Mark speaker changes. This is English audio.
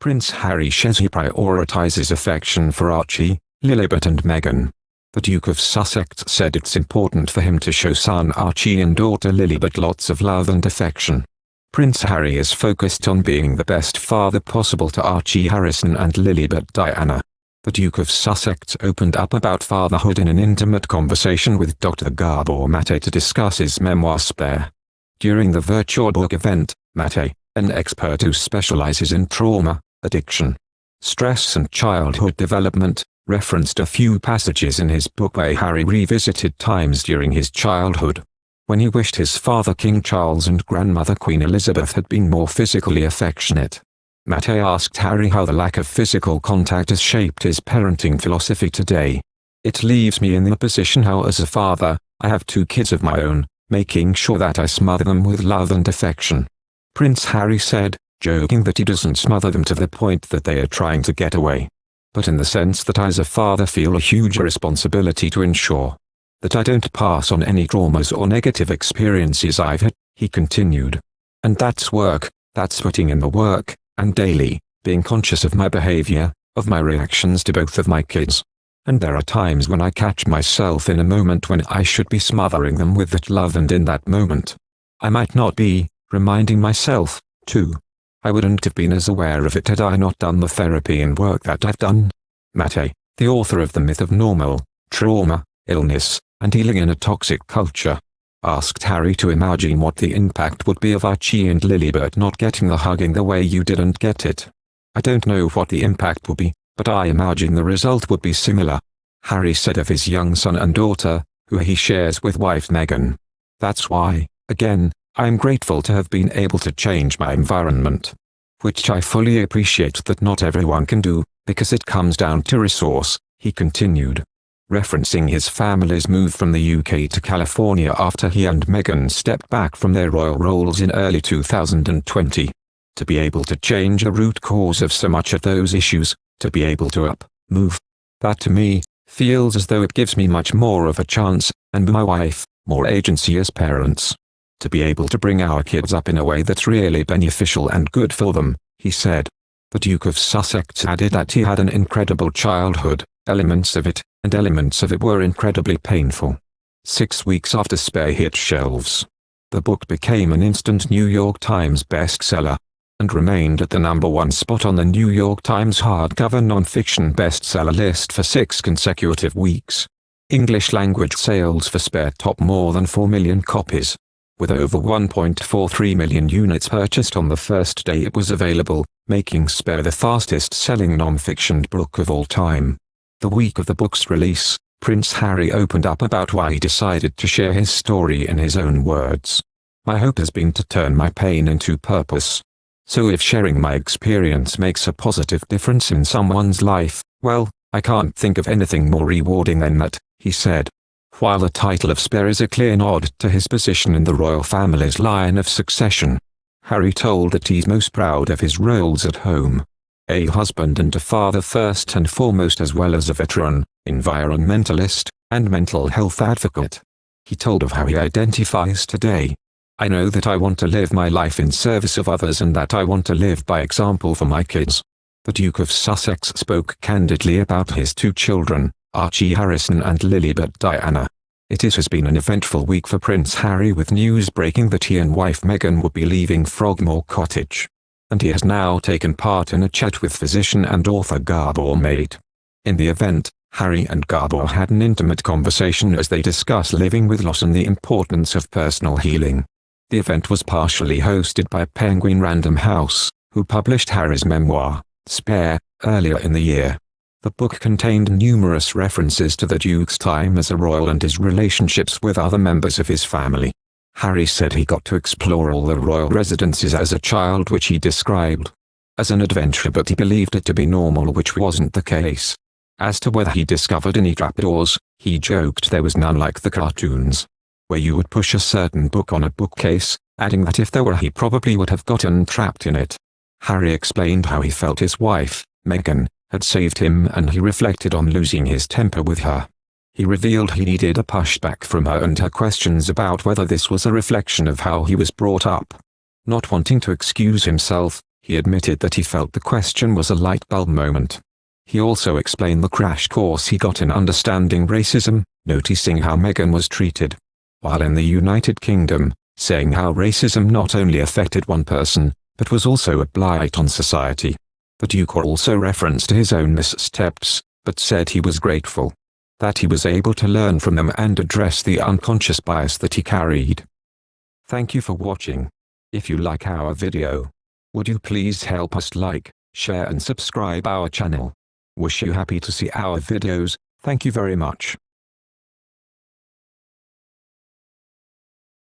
Speaker 1: Prince Harry says he prioritizes affection for Archie, Lilibet and Meghan. The Duke of Sussex said it's important for him to show son Archie and daughter Lilibet lots of love and affection. Prince Harry is focused on being the best father possible to Archie Harrison and Lilibet Diana. The Duke of Sussex opened up about fatherhood in an intimate conversation with Dr. Gabor Mate to discuss his memoir Spare. During the virtual book event, Mate, an expert who specializes in trauma, addiction, stress and childhood development, referenced a few passages in his book where Harry revisited times during his childhood, when he wished his father King Charles and grandmother Queen Elizabeth had been more physically affectionate. Mate asked Harry how the lack of physical contact has shaped his parenting philosophy today. It leaves me in the position how as a father, I have 2 kids of my own, making sure that I smother them with love and affection. Prince Harry said, joking that he doesn't smother them to the point that they are trying to get away, but in the sense that I as a father feel a huge responsibility to ensure that I don't pass on any traumas or negative experiences I've had, he continued. And that's work, that's putting in the work, and daily, being conscious of my behavior, of my reactions to both of my kids. And there are times when I catch myself in a moment when I should be smothering them with that love, and in that moment, I might not be, reminding myself, too. I wouldn't have been as aware of it had I not done the therapy and work that I've done. Mate, the author of The Myth of Normal, Trauma, Illness, and Healing in a Toxic Culture, asked Harry to imagine what the impact would be of Archie and Lilibet not getting the hugging the way you didn't get it. I don't know what the impact will be, but I imagine the result would be similar, Harry said of his young son and daughter, who he shares with wife Meghan. That's why, again, I am grateful to have been able to change my environment, which I fully appreciate that not everyone can do, because it comes down to resource, he continued, referencing his family's move from the UK to California after he and Meghan stepped back from their royal roles in early 2020. To be able to change the root cause of so much of those issues, to be able to move. That to me, feels as though it gives me much more of a chance, and my wife, more agency as parents. To be able to bring our kids up in a way that's really beneficial and good for them, he said. The Duke of Sussex added that he had an incredible childhood, elements of it, and elements of it were incredibly painful. 6 weeks after Spare hit shelves, the book became an instant New York Times bestseller, and remained at the #1 spot on the New York Times hardcover nonfiction bestseller list for 6 consecutive weeks. English-language sales for Spare topped more than 4 million copies, with over 1.43 million units purchased on the first day it was available, making Spare the fastest-selling non-fiction book of all time. The week of the book's release, Prince Harry opened up about why he decided to share his story in his own words. My hope has been to turn my pain into purpose. So if sharing my experience makes a positive difference in someone's life, well, I can't think of anything more rewarding than that, he said. While the title of Spare is a clear nod to his position in the royal family's line of succession, Harry told that he's most proud of his roles at home. A husband and a father first and foremost, as well as a veteran, environmentalist, and mental health advocate. He told of how he identifies today. I know that I want to live my life in service of others and that I want to live by example for my kids. The Duke of Sussex spoke candidly about his 2 children, Archie Harrison and Lilibet Diana. It has been an eventful week for Prince Harry, with news breaking that he and wife Meghan would be leaving Frogmore Cottage. And he has now taken part in a chat with physician and author Gabor Mate. In the event, Harry and Gabor had an intimate conversation as they discuss living with loss and the importance of personal healing. The event was partially hosted by Penguin Random House, who published Harry's memoir, Spare, earlier in the year. The book contained numerous references to the Duke's time as a royal and his relationships with other members of his family. Harry said he got to explore all the royal residences as a child, which he described as an adventure, but he believed it to be normal, which wasn't the case. As to whether he discovered any trapdoors, he joked there was none like the cartoons, where you would push a certain book on a bookcase, adding that if there were he probably would have gotten trapped in it. Harry explained how he felt his wife, Meghan, had saved him, and he reflected on losing his temper with her. He revealed he needed a pushback from her and her questions about whether this was a reflection of how he was brought up. Not wanting to excuse himself, He admitted that he felt the question was a light bulb moment. He also explained the crash course he got in understanding racism, noticing how Meghan was treated while in the United Kingdom, saying how racism not only affected one person, but was also a blight on society. The Duke also referenced his own missteps, but said he was grateful that he was able to learn from them and address the unconscious bias that he carried. Thank you for watching. If you like our video, would you please help us like, share and subscribe our channel. Wish you happy to see our videos. Thank you very much.